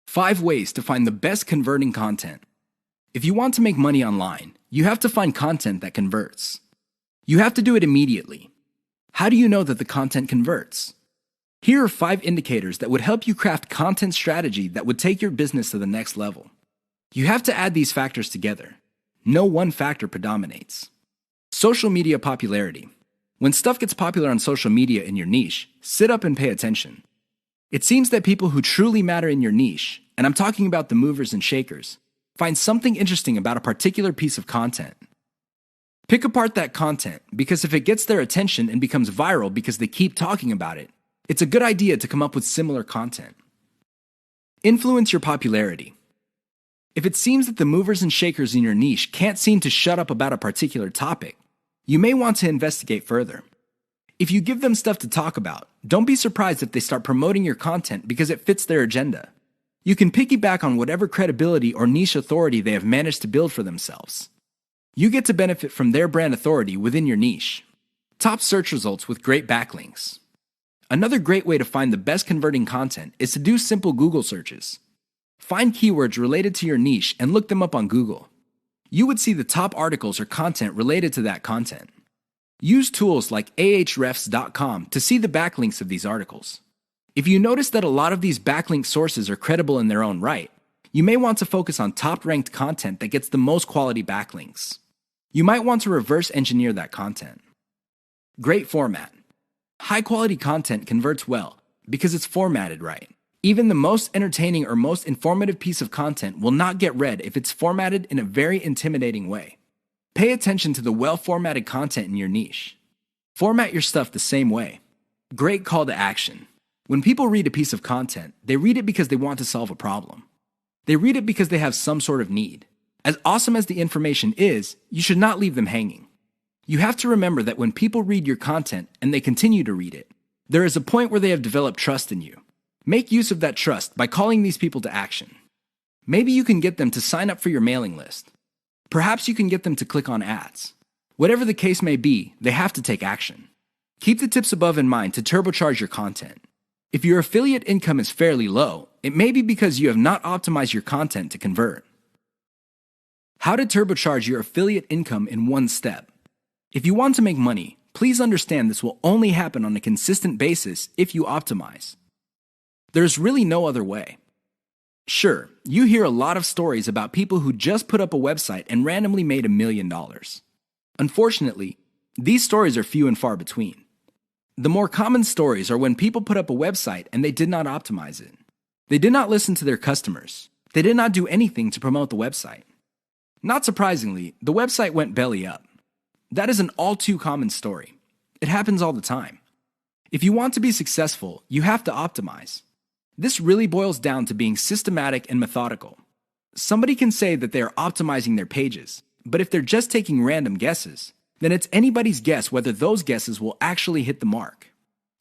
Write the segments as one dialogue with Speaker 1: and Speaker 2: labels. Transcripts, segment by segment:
Speaker 1: 5 ways to find the best converting content. If you want to make money online, you have to find content that converts. You have to do it immediately. How do you know that the content converts? Here are 5 indicators that would help you craft content strategy that would take your business to the next level. You have to add these factors together. No one factor predominates. Social media popularity. When stuff gets popular on social media in your niche, sit up and pay attention. It seems that people who truly matter in your niche, and I'm talking about the movers and shakers, find something interesting about a particular piece of content. Pick apart that content, because if it gets their attention and becomes viral because they keep talking about it, it's a good idea to come up with similar content. Influence your popularity. If it seems that the movers and shakers in your niche can't seem to shut up about a particular topic, you may want to investigate further. If you give them stuff to talk about, don't be surprised if they start promoting your content because it fits their agenda. You can piggyback on whatever credibility or niche authority they have managed to build for themselves. You get to benefit from their brand authority within your niche. Top search results with great backlinks. Another great way to find the best converting content is to do simple Google searches. Find keywords related to your niche and look them up on Google. You would see the top articles or content related to that content. Use tools like ahrefs.com to see the backlinks of these articles. If you notice that a lot of these backlink sources are credible in their own right, you may want to focus on top-ranked content that gets the most quality backlinks. You might want to reverse engineer that content. Great format. High-quality content converts well because it's formatted right. Even the most entertaining or most informative piece of content will not get read if it's formatted in a very intimidating way. Pay attention to the well-formatted content in your niche. Format your stuff the same way. Great call to action. When people read a piece of content, they read it because they want to solve a problem. They read it because they have some sort of need. As awesome as the information is, you should not leave them hanging. You have to remember that when people read your content and they continue to read it, there is a point where they have developed trust in you. Make use of that trust by calling these people to action. Maybe you can get them to sign up for your mailing list. Perhaps you can get them to click on ads. Whatever the case may be, they have to take action. Keep the tips above in mind to turbocharge your content. If your affiliate income is fairly low, it may be because you have not optimized your content to convert. How to turbocharge your affiliate income in one step. If you want to make money, please understand this will only happen on a consistent basis if you optimize. There's really no other way. Sure, you hear a lot of stories about people who just put up a website and randomly made $1 million. Unfortunately, these stories are few and far between. The more common stories are when people put up a website and they did not optimize it. They did not listen to their customers. They did not do anything to promote the website. Not surprisingly, the website went belly up. That is an all too common story. It happens all the time. If you want to be successful, you have to optimize. This really boils down to being systematic and methodical. Somebody can say that they are optimizing their pages, but if they're just taking random guesses, then it's anybody's guess whether those guesses will actually hit the mark.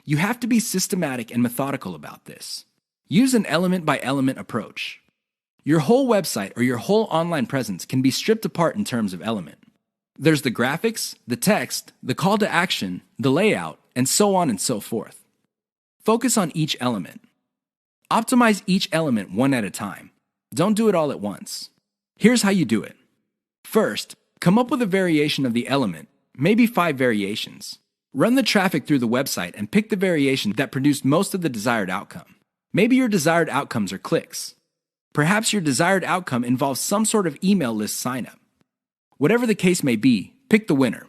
Speaker 1: You have to be systematic and methodical about this. Use an element-by-element approach. Your whole website or your whole online presence can be stripped apart in terms of element. There's the graphics, the text, the call to action, the layout, and so on and so forth. Focus on each element. Optimize each element one at a time. Don't do it all at once. Here's how you do it. First, come up with a variation of the element, maybe 5 variations. Run the traffic through the website and pick the variation that produced most of the desired outcome. Maybe your desired outcomes are clicks. Perhaps your desired outcome involves some sort of email list signup. Whatever the case may be, pick the winner.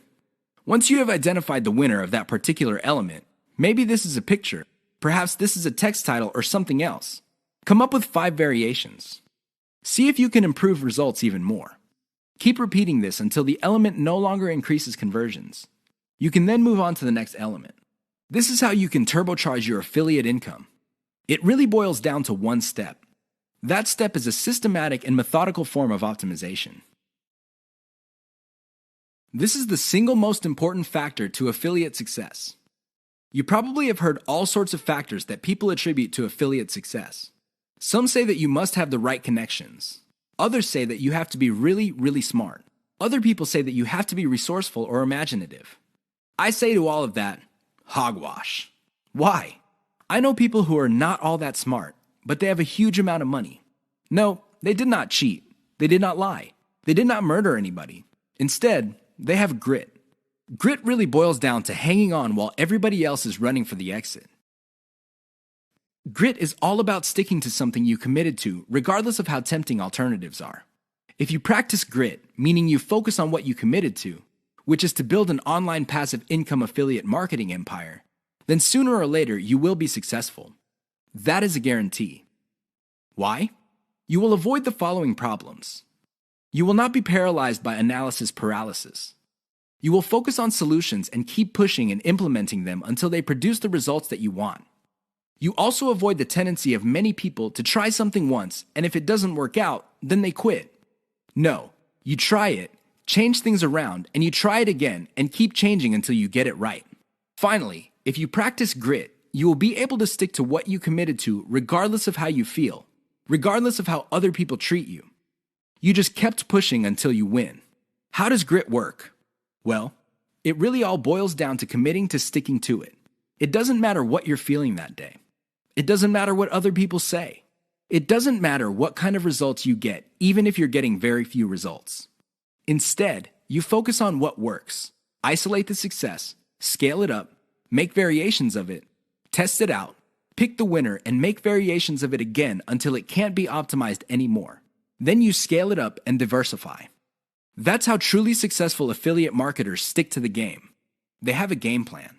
Speaker 1: Once you have identified the winner of that particular element, maybe this is a picture, perhaps this is a text title or something else. Come up with 5 variations. See if you can improve results even more. Keep repeating this until the element no longer increases conversions. You can then move on to the next element. This is how you can turbocharge your affiliate income. It really boils down to one step. That step is a systematic and methodical form of optimization. This is the single most important factor to affiliate success. You probably have heard all sorts of factors that people attribute to affiliate success. Some say that you must have the right connections. Others say that you have to be really, really smart. Other people say that you have to be resourceful or imaginative. I say to all of that, hogwash. Why? I know people who are not all that smart, but they have a huge amount of money. No, they did not cheat. They did not lie. They did not murder anybody. Instead, they have grit. Grit really boils down to hanging on while everybody else is running for the exit. Grit is all about sticking to something you committed to, regardless of how tempting alternatives are. If you practice grit, meaning you focus on what you committed to, which is to build an online passive income affiliate marketing empire, then sooner or later you will be successful. That is a guarantee. Why? You will avoid the following problems. You will not be paralyzed by analysis paralysis. You will focus on solutions and keep pushing and implementing them until they produce the results that you want. You also avoid the tendency of many people to try something once, and if it doesn't work out, then they quit. No, you try it, change things around, and you try it again and keep changing until you get it right. Finally, if you practice grit, you will be able to stick to what you committed to regardless of how you feel, regardless of how other people treat you. You just kept pushing until you win. How does grit work? Well, it really all boils down to committing to sticking to it. It doesn't matter what you're feeling that day. It doesn't matter what other people say. It doesn't matter what kind of results you get, even if you're getting very few results. Instead, you focus on what works. Isolate the success, scale it up, make variations of it, test it out, pick the winner, and make variations of it again until it can't be optimized anymore. Then you scale it up and diversify. That's how truly successful affiliate marketers stick to the game. They have a game plan.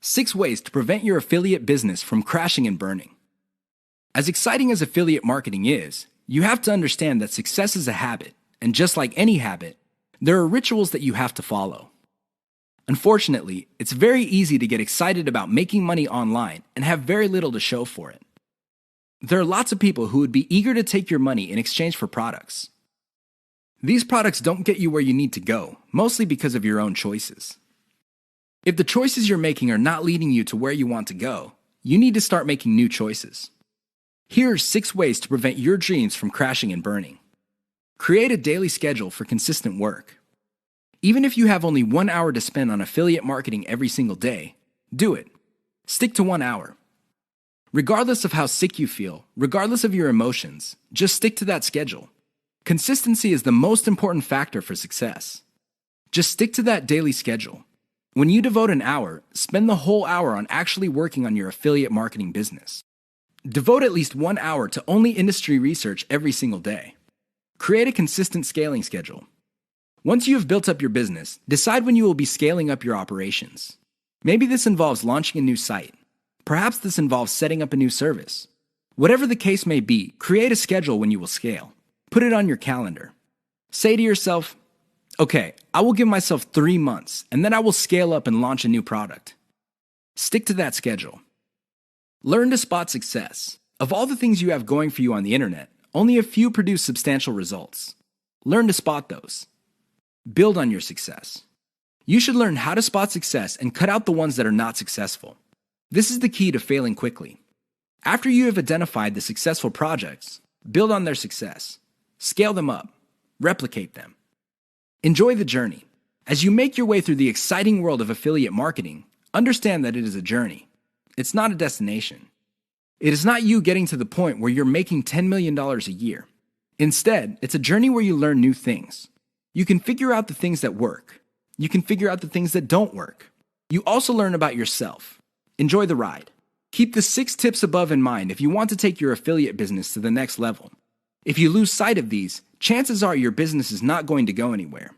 Speaker 1: 6 ways to prevent your affiliate business from crashing and burning. As exciting as affiliate marketing is, you have to understand that success is a habit, and just like any habit, there are rituals that you have to follow. Unfortunately, it's very easy to get excited about making money online and have very little to show for it. There are lots of people who would be eager to take your money in exchange for products. These products don't get you where you need to go, mostly because of your own choices. If the choices you're making are not leading you to where you want to go, you need to start making new choices. Here are 6 ways to prevent your dreams from crashing and burning. Create a daily schedule for consistent work. Even if you have only 1 hour to spend on affiliate marketing every single day, do it. Stick to 1 hour. Regardless of how sick you feel, regardless of your emotions, just stick to that schedule. Consistency is the most important factor for success. Just stick to that daily schedule. When you devote an hour, spend the whole hour on actually working on your affiliate marketing business. Devote at least 1 hour to only industry research every single day. Create a consistent scaling schedule. Once you have built up your business, decide when you will be scaling up your operations. Maybe this involves launching a new site. Perhaps this involves setting up a new service. Whatever the case may be, create a schedule when you will scale. Put it on your calendar. Say to yourself, okay, I will give myself 3 months, and then I will scale up and launch a new product. Stick to that schedule. Learn to spot success. Of all the things you have going for you on the internet, only a few produce substantial results. Learn to spot those. Build on your success. You should learn how to spot success and cut out the ones that are not successful. This is the key to failing quickly. After you have identified the successful projects, build on their success. Scale them up. Replicate them. Enjoy the journey. As you make your way through the exciting world of affiliate marketing, understand that it is a journey. It's not a destination. It is not you getting to the point where you're making $10 million a year. Instead, it's a journey where you learn new things. You can figure out the things that work. You can figure out the things that don't work. You also learn about yourself. Enjoy the ride. Keep the 6 tips above in mind if you want to take your affiliate business to the next level. If you lose sight of these, chances are your business is not going to go anywhere.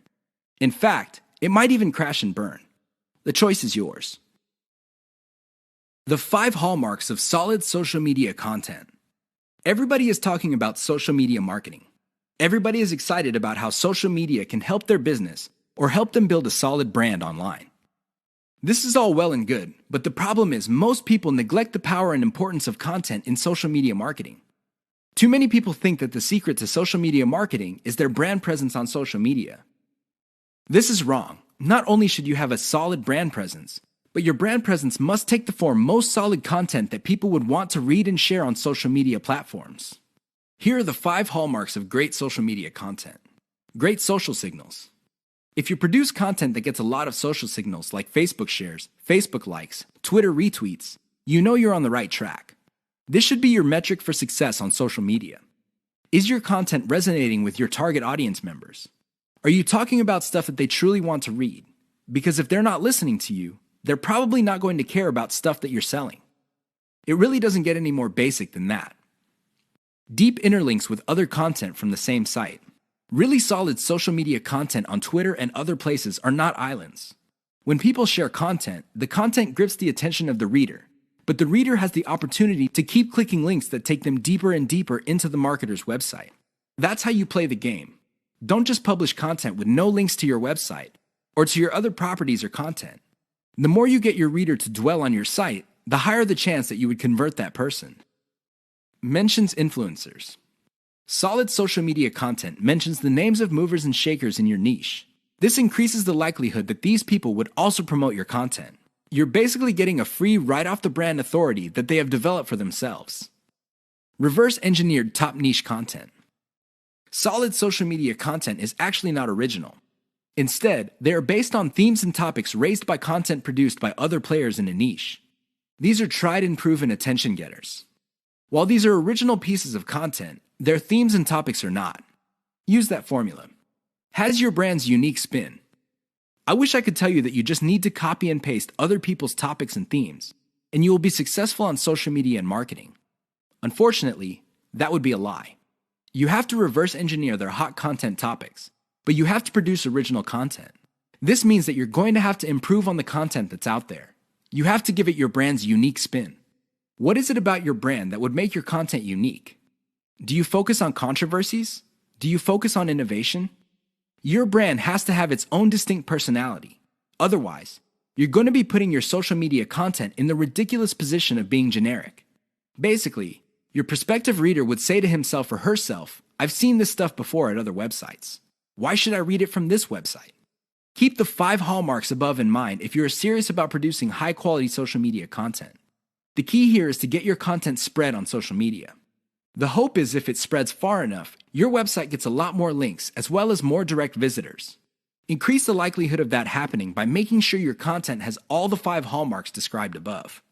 Speaker 1: In fact, it might even crash and burn. The choice is yours. The 5 hallmarks of solid social media content. Everybody is talking about social media marketing. Everybody is excited about how social media can help their business or help them build a solid brand online. This is all well and good, but the problem is most people neglect the power and importance of content in social media marketing. Too many people think that the secret to social media marketing is their brand presence on social media. This is wrong. Not only should you have a solid brand presence, but your brand presence must take the form most solid content that people would want to read and share on social media platforms. Here are the 5 hallmarks of great social media content. Great social signals. If you produce content that gets a lot of social signals like Facebook shares, Facebook likes, Twitter retweets, you know you're on the right track. This should be your metric for success on social media. Is your content resonating with your target audience members? Are you talking about stuff that they truly want to read? Because if they're not listening to you, they're probably not going to care about stuff that you're selling. It really doesn't get any more basic than that. Deep interlinks with other content from the same site. Really solid social media content on Twitter and other places are not islands. When people share content, the content grips the attention of the reader, but the reader has the opportunity to keep clicking links that take them deeper and deeper into the marketer's website. That's how you play the game. Don't just publish content with no links to your website or to your other properties or content. The more you get your reader to dwell on your site, the higher the chance that you would convert that person. Mentions influencers. Solid social media content mentions the names of movers and shakers in your niche. This increases the likelihood that these people would also promote your content. You're basically getting a free right-off-the-brand authority that they have developed for themselves. Reverse-engineered top niche content. Solid social media content is actually not original. Instead, they are based on themes and topics raised by content produced by other players in a niche. These are tried and proven attention getters. While these are original pieces of content, their themes and topics are not. Use that formula. Has your brand's unique spin. I wish I could tell you that you just need to copy and paste other people's topics and themes, and you will be successful on social media and marketing. Unfortunately, that would be a lie. You have to reverse engineer their hot content topics, but you have to produce original content. This means that you're going to have to improve on the content that's out there. You have to give it your brand's unique spin. What is it about your brand that would make your content unique? Do you focus on controversies? Do you focus on innovation? Your brand has to have its own distinct personality. Otherwise, you're going to be putting your social media content in the ridiculous position of being generic. Basically, your prospective reader would say to himself or herself, "I've seen this stuff before at other websites. Why should I read it from this website?" Keep the 5 hallmarks above in mind if you're serious about producing high-quality social media content. The key here is to get your content spread on social media. The hope is if it spreads far enough, your website gets a lot more links as well as more direct visitors. Increase the likelihood of that happening by making sure your content has all the 5 hallmarks described above.